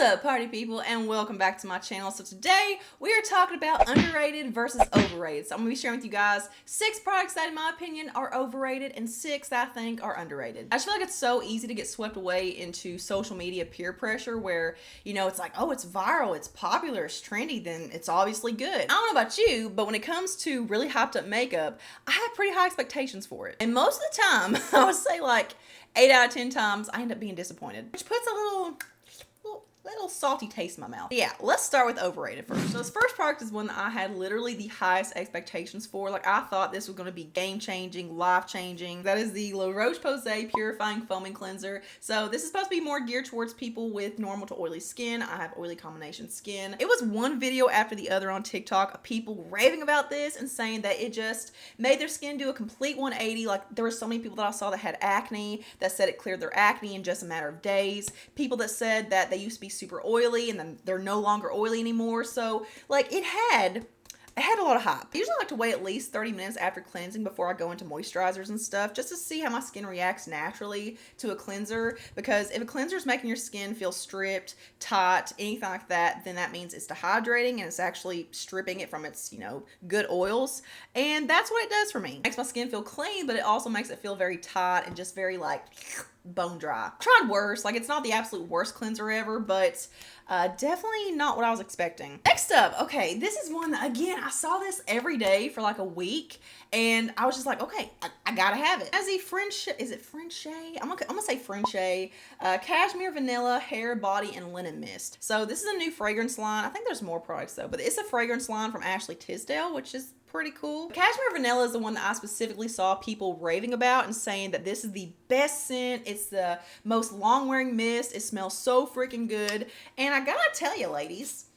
Up, party people, and welcome back to my channel. So today we are talking about underrated versus overrated. So I'm gonna be sharing with you guys 6 products that in my opinion are overrated and 6 that I think are underrated. I just feel like it's so easy to get swept away into social media peer pressure where, you know, it's like, oh, it's viral, it's popular, it's trendy, then it's obviously good. I don't know about you, but when it comes to really hyped up makeup, I have pretty high expectations for it. And most of the time, I would say like 8 out of 10 times, I end up being disappointed, which puts a little salty taste in my mouth. Yeah, let's start with overrated first. So this first product is one that I had literally the highest expectations for. Like, I thought this was going to be game-changing, life-changing. That is the La Roche-Posay Purifying Foaming Cleanser. So this is supposed to be more geared towards people with normal to oily skin. I have oily combination skin. It was one video after the other on TikTok of people raving about this and saying that it just made their skin do a complete 180. Like, there were so many people that I saw that had acne that said it cleared their acne in just a matter of days. People that said that they used to be super oily and then they're no longer oily anymore. So like it had a lot of hype. I usually like to wait at least 30 minutes after cleansing before I go into moisturizers and stuff, just to see how my skin reacts naturally to a cleanser. Because if a cleanser is making your skin feel stripped, taut, anything like that, then that means it's dehydrating and it's actually stripping it from its, you know, good oils. And that's what it does for me. It makes my skin feel clean, but it also makes it feel very taut and just very like bone dry. Tried worse. Like, it's not the absolute worst cleanser ever, but definitely not what I was expecting. Next up, okay, this is one that, again, I saw this every day for like a week, and I was just like, okay, I gotta have it. As a French, is it French? I'm gonna say French. Cashmere Vanilla Hair, Body, and Linen Mist. So this is a new fragrance line. I think there's more products though, but it's a fragrance line from Ashley Tisdale, which is pretty cool. Cashmere Vanilla is the one that I specifically saw people raving about and saying that this is the best scent. It's the most long-wearing mist. It smells so freaking good. And I gotta tell you, ladies,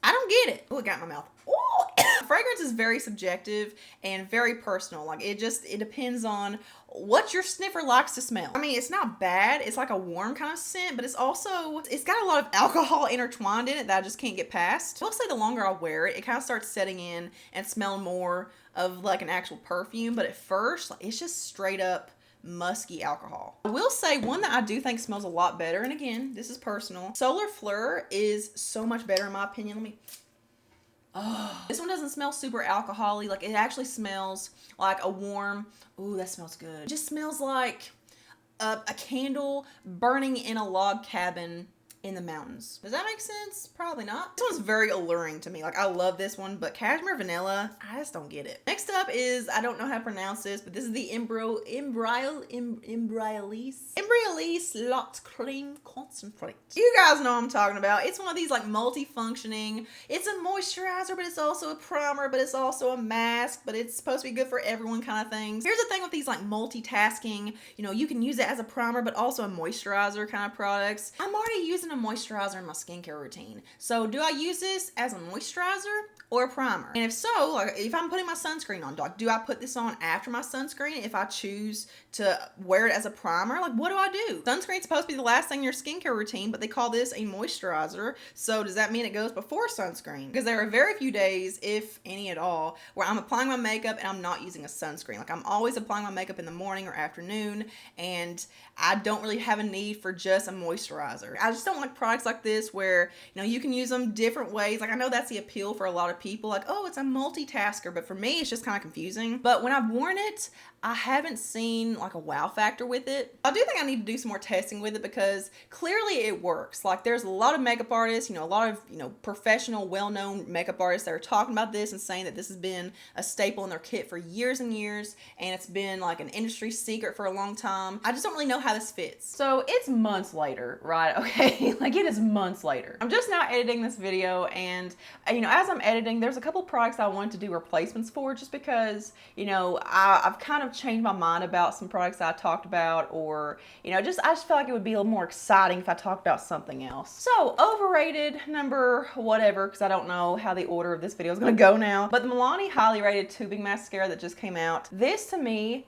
I don't get it. Oh, it got in my mouth. Oh, fragrance is very subjective and very personal. Like, it depends on what your sniffer likes to smell. I mean, it's not bad. It's like a warm kind of scent, but it's got a lot of alcohol intertwined in it that I just can't get past. I will say the longer I wear it, it kind of starts setting in and smelling more of like an actual perfume. But at first, like, it's just straight up musky alcohol. I will say one that I do think smells a lot better, and again, this is personal. Solar Fleur is so much better in my opinion. Oh, this one doesn't smell super alcohol-y. Like, it actually smells like a warm, ooh, that smells good. It just smells like a candle burning in a log cabin in the mountains. Does that make sense? Probably not. This one's very alluring to me. Like, I love this one, but Cashmere Vanilla, I just don't get it. Next up is, I don't know how to pronounce this, but this is the Embryolisse Lot Cream Concentrate. You guys know what I'm talking about. It's one of these like multifunctioning, it's a moisturizer, but it's also a primer, but it's also a mask, but it's supposed to be good for everyone kind of things. Here's the thing with these like multitasking, you know, you can use it as a primer, but also a moisturizer kind of products. I'm already using a moisturizer in my skincare routine. So do I use this as a moisturizer or a primer? And if so, like, if I'm putting my sunscreen on, do I put this on after my sunscreen if I choose to wear it as a primer? Like, what do I do? Sunscreen's supposed to be the last thing in your skincare routine, but they call this a moisturizer. So does that mean it goes before sunscreen? Because there are very few days, if any at all, where I'm applying my makeup and I'm not using a sunscreen. Like, I'm always applying my makeup in the morning or afternoon, and I don't really have a need for just a moisturizer. I just don't like products like this where, you know, you can use them different ways. Like, I know that's the appeal for a lot of people. Like, oh, it's a multitasker, but for me, it's just kind of confusing. But when I've worn it, I haven't seen like a wow factor with it. I do think I need to do some more testing with it because clearly it works. Like, there's a lot of makeup artists, you know, a lot of, you know, professional, well-known makeup artists that are talking about this and saying that this has been a staple in their kit for years and years, and it's been like an industry secret for a long time. I just don't really know how this fits. So it's months later, right? Okay, like, it is months later. I'm just now editing this video, and you know, as I'm editing, there's a couple products I wanted to do replacements for, just because, you know, I've kind of changed my mind about some products I talked about, or, you know, I just feel like it would be a little more exciting if I talked about something else. So overrated number whatever, because I don't know how the order of this video is going to go now, but the Milani Highly Rated Tubing Mascara that just came out, this to me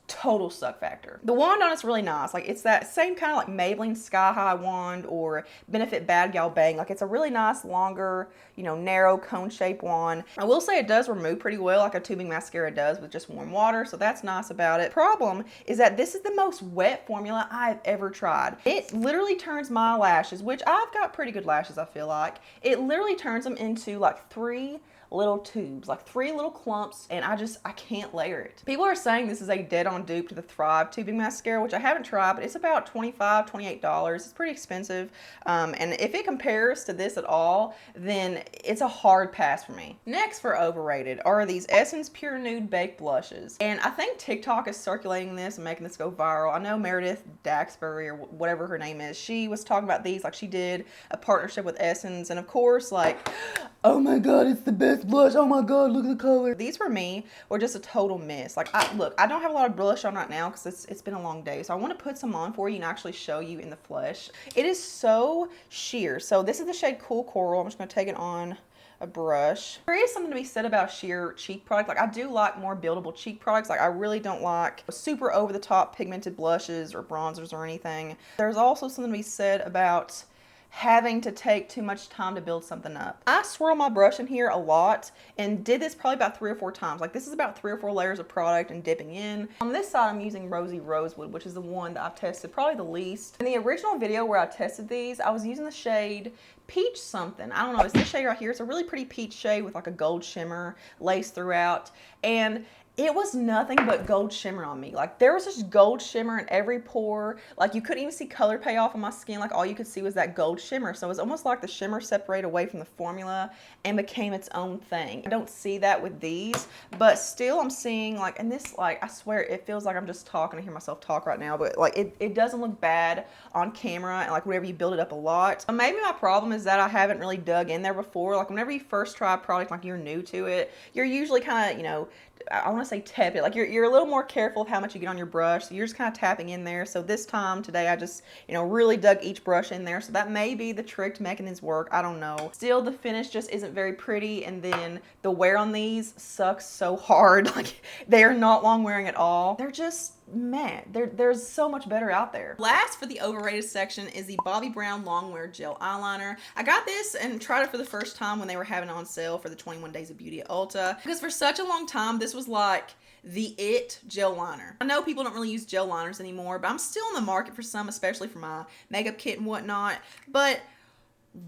total suck factor. The wand on it's really nice. Like, it's that same kind of like Maybelline Sky High wand or Benefit Bad Gal Bang. Like, it's a really nice, longer, you know, narrow cone shaped wand. I will say it does remove pretty well, like a tubing mascara does with just warm water, so that's nice about it. Problem is that this is the most wet formula I've ever tried. It literally turns my lashes, which I've got pretty good lashes, I feel like. It literally turns them into like 3 little tubes, like 3 little clumps, and I can't layer it. People are saying this is a dead-on dupe to the Thrive tubing mascara, which I haven't tried, but it's about $25, $28. It's pretty expensive, and if it compares to this at all, then it's a hard pass for me. Next for overrated are these Essence Pure Nude Baked Blushes, and I think TikTok is circulating this and making this go viral. I know Meredith Daxbury, or whatever her name is, she was talking about these, like she did a partnership with Essence, and of course, like, oh my god, it's the best blush. Oh my god, look at the color. These for me were just a total miss. Like, look, I don't have a lot of blush on right now because it's been a long day. So I want to put some on for you and actually show you in the flesh. It is so sheer. So this is the shade Cool Coral. I'm just going to take it on a brush. There is something to be said about sheer cheek product. Like, I do like more buildable cheek products. Like, I really don't like super over the top pigmented blushes or bronzers or anything. There's also something to be said about having to take too much time to build something up. I swirl my brush in here a lot and did this probably about 3 or 4 times. Like, this is about 3 or 4 layers of product and dipping in. On this side, I'm using Rosy Rosewood, which is the one that I've tested probably the least. In the original video where I tested these, I was using the shade Peach something. I don't know. It's this shade right here. It's a really pretty peach shade with like a gold shimmer laced throughout. And it was nothing but gold shimmer on me. Like, there was just gold shimmer in every pore. Like, you couldn't even see color pay off on my skin. Like, all you could see was that gold shimmer. So it was almost like the shimmer separated away from the formula and became its own thing. I don't see that with these, but still I'm seeing, like, and this, like, I swear it feels like I'm just talking. I hear myself talk right now, but like, it doesn't look bad on camera, and like whenever you build it up a lot. But maybe my problem is that I haven't really dug in there before. Like, whenever you first try a product, like you're new to it, you're usually kind of, you know, I want to say tepid. Like, you're a little more careful of how much you get on your brush. So you're just kind of tapping in there. So this time today, I just, you know, really dug each brush in there. So that may be the trick to making these work. I don't know. Still, the finish just isn't very pretty. And then the wear on these sucks so hard. Like, they are not long wearing at all. They're just, man, there's so much better out there. Last for the overrated section is the Bobbi Brown Long Wear Gel Eyeliner. I got this and tried it for the first time when they were having it on sale for the 21 Days of Beauty at Ulta, because for such a long time this was like the it gel liner. I know people don't really use gel liners anymore, but I'm still in the market for some, especially for my makeup kit and whatnot. But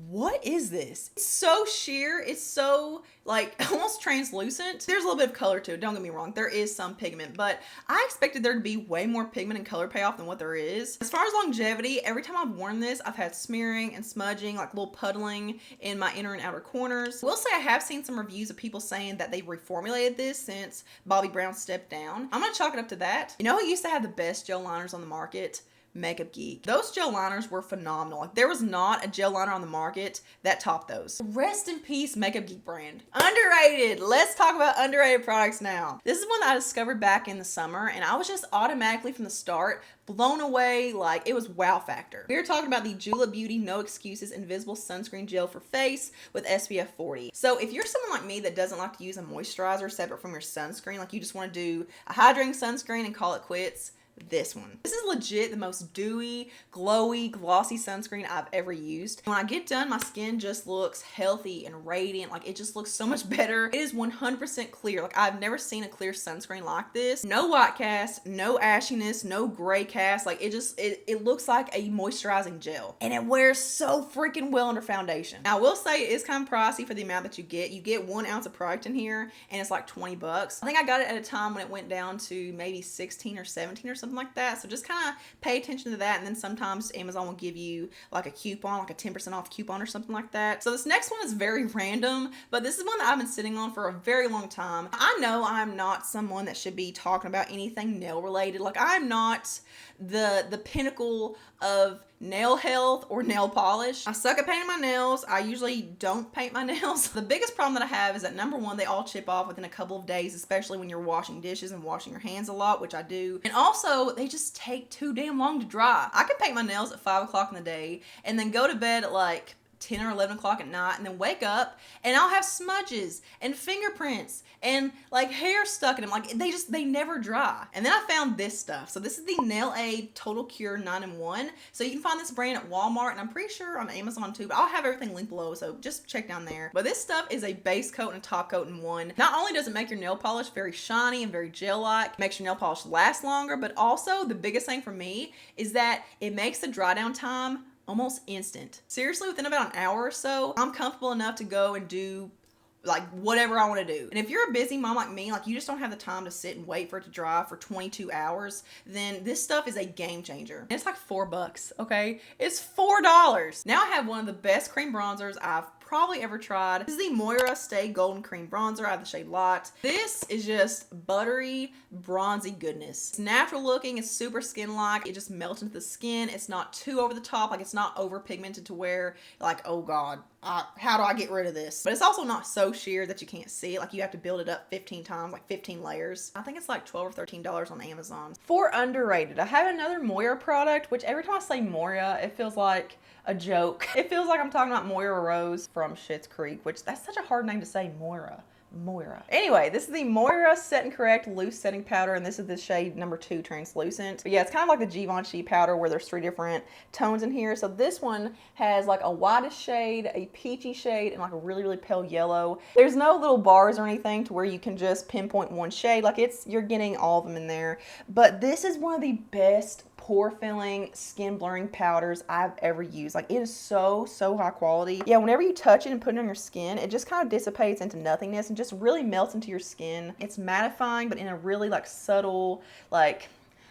what is this? It's so sheer. It's so, like, almost translucent. There's a little bit of color to it, don't get me wrong. There is some pigment, but I expected there to be way more pigment and color payoff than what there is. As far as longevity, every time I've worn this, I've had smearing and smudging, like little puddling in my inner and outer corners. I will say I have seen some reviews of people saying that they've reformulated this since Bobbi Brown stepped down. I'm gonna chalk it up to that. You know who used to have the best gel liners on the market? Makeup Geek. Those gel liners were phenomenal. Like, there was not a gel liner on the market that topped those. Rest in peace, Makeup Geek brand. Underrated. Let's talk about underrated products now. This is one that I discovered back in the summer, and I was just automatically from the start blown away. Like, it was wow factor. We are talking about the Julep Beauty No Excuses Invisible Sunscreen Gel for Face with SPF 40. So if you're someone like me that doesn't like to use a moisturizer separate from your sunscreen, like you just want to do a hydrating sunscreen and call it quits, this one. This is legit the most dewy, glowy, glossy sunscreen I've ever used. When I get done, my skin just looks healthy and radiant. Like, it just looks so much better. It is 100% clear. Like, I've never seen a clear sunscreen like this. No white cast, no ashiness, no gray cast. Like, it looks like a moisturizing gel. And it wears so freaking well under foundation. Now, I will say it is kind of pricey for the amount that you get. You get 1 ounce of product in here, and it's like 20 bucks. I think I got it at a time when it went down to maybe 16 or 17 or something like that. So just kind of pay attention to that. And then sometimes Amazon will give you like a coupon, like a 10% off coupon or something like that. So this next one is very random, but this is one that I've been sitting on for a very long time. I know I'm not someone that should be talking about anything nail related. Like, I'm not the pinnacle of nail health or nail polish. I suck at painting my nails. I usually don't paint my nails. The biggest problem that I have is that, number one, they all chip off within a couple of days, especially when you're washing dishes and washing your hands a lot, which I do. And also, they just take too damn long to dry. I can paint my nails at 5 o'clock in the day and then go to bed at like 10 or 11 o'clock at night and then wake up and I'll have smudges and fingerprints and like hair stuck in them. Like they never dry. And then I found this stuff. So this is the Nail Aid Total Cure 9-in-1. So you can find this brand at Walmart and I'm pretty sure on Amazon too, but I'll have everything linked below, so just check down there. But this stuff is a base coat and a top coat in one. Not only does it make your nail polish very shiny and very gel-like, makes your nail polish last longer, but also the biggest thing for me is that it makes the dry down time almost instant. Seriously, within about an hour or so, I'm comfortable enough to go and do like whatever I want to do. And if you're a busy mom like me, like you just don't have the time to sit and wait for it to dry for 22 hours, then this stuff is a game changer. And it's like $4, okay? It's $4. Now I have one of the best cream bronzers I've probably ever tried. This is the Moira Stay Golden Cream Bronzer. I have the shade Lot. This is just buttery, bronzy goodness. It's natural looking. It's super skin-like. It just melts into the skin. It's not too over the top. Like it's not over pigmented to where like, oh God, how do I get rid of this? But it's also not so sheer that you can't see it. Like you have to build it up 15 times, like 15 layers. I think it's like $12 or $13 on Amazon. For underrated, I have another Moira product, which every time I say Moira, it feels like a joke. It feels like I'm talking about Moira Rose from Schitt's Creek, which that's such a hard name to say, Moira. Anyway, this is the Moira Set and Correct Loose Setting Powder, and this is the shade number 2 Translucent. But yeah, it's kind of like the Givenchy powder where there's 3 different tones in here. So this one has like a whitish shade, a peachy shade, and like a really, really pale yellow. There's no little bars or anything to where you can just pinpoint one shade. Like you're getting all of them in there. But this is one of the best pore filling, skin blurring powders I've ever used. Like it is so high quality. Yeah, whenever you touch it and put it on your skin, it just kind of dissipates into nothingness and just really melts into your skin. It's mattifying, but in a really like subtle, like,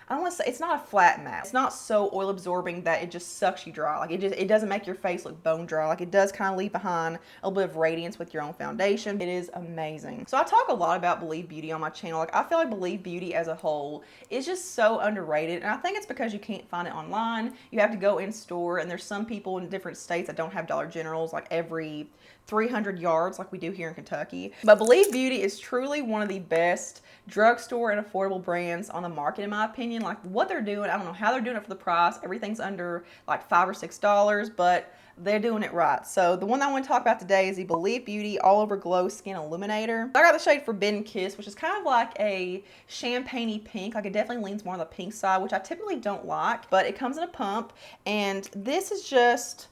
I don't want to say, it's not a flat matte. It's not so oil absorbing that it just sucks you dry. Like it doesn't make your face look bone dry. Like it does kind of leave behind a little bit of radiance with your own foundation. It is amazing. So I talk a lot about Believe Beauty on my channel. Like I feel like Believe Beauty as a whole is just so underrated. And I think it's because you can't find it online. You have to go in store, and there's some people in different states that don't have Dollar Generals like every 300 yards like we do here in Kentucky. But Believe Beauty is truly one of the best drugstore and affordable brands on the market in my opinion. Like what they're doing, I don't know how they're doing it for the price. Everything's under like $5 or $6, but they're doing it right. So the one that I want to talk about today is the Believe Beauty All Over Glow Skin Illuminator. I got the shade Forbidden Kiss, which is kind of like a champagne-y pink. Like it definitely leans more on the pink side, which I typically don't like, but it comes in a pump, and this is just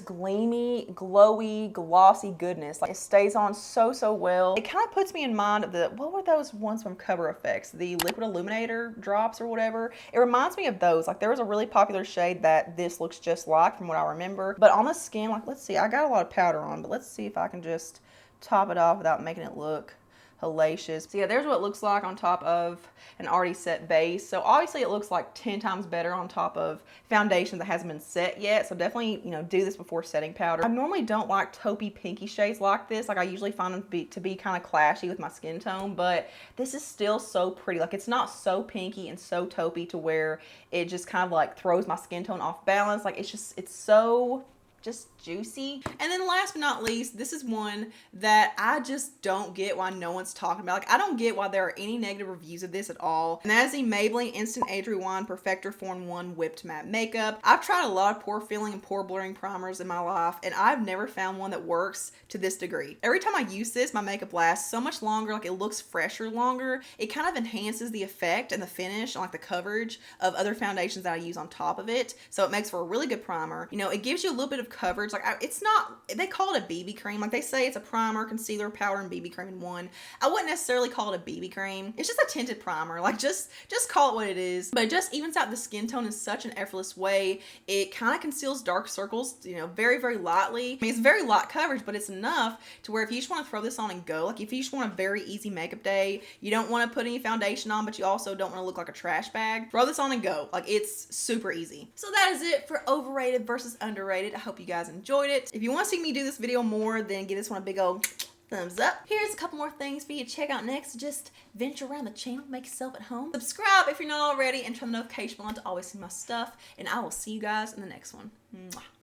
gleamy, glowy, glossy goodness. Like it stays on so well. It kind of puts me in mind of what were those ones from Cover FX? The Liquid Illuminator drops or whatever. It reminds me of those. Like there was a really popular shade that this looks just like from what I remember. But on the skin, like let's see, I got a lot of powder on, but let's see if I can just top it off without making it look hellacious. So yeah, there's what it looks like on top of an already set base. So obviously it looks like 10 times better on top of foundation that hasn't been set yet. So definitely, you know, do this before setting powder. I normally don't like taupey pinky shades like this. Like I usually find them to be kind of clashy with my skin tone, but this is still so pretty. Like it's not so pinky and so taupey to where it just kind of like throws my skin tone off balance. Like it's so just juicy. And then last but not least, this is one that I just don't get why no one's talking about. Like I don't get why there are any negative reviews of this at all. And that is the Maybelline Instant Age Rewind Perfector 4-in-1 Whipped Matte Makeup. I've tried a lot of pore filling and pore blurring primers in my life, and I've never found one that works to this degree. Every time I use this, my makeup lasts so much longer. Like it looks fresher longer. It kind of enhances the effect and the finish and like the coverage of other foundations that I use on top of it. So it makes for a really good primer. You know, it gives you a little bit of coverage. Like it's not, they call it a BB cream. Like they say it's a primer, concealer, powder, and BB cream in one. I wouldn't necessarily call it a BB cream. It's just a tinted primer. Like just call it what it is. But it just evens out the skin tone in such an effortless way. It kind of conceals dark circles, you know, very lightly. I mean, it's very light coverage, but it's enough to where if you just want to throw this on and go, like if you just want a very easy makeup day, you don't want to put any foundation on, but you also don't want to look like a trash bag, throw this on and go. Like it's super easy. So that is it for overrated versus underrated. I hope you guys enjoyed it. If you want to see me do this video more, then give this one a big old thumbs up. Here's a couple more things for you to check out next. Just venture around the channel, make yourself at home. Subscribe if you're not already, and turn the notification bell on to always see my stuff. And I will see you guys in the next one. Mwah.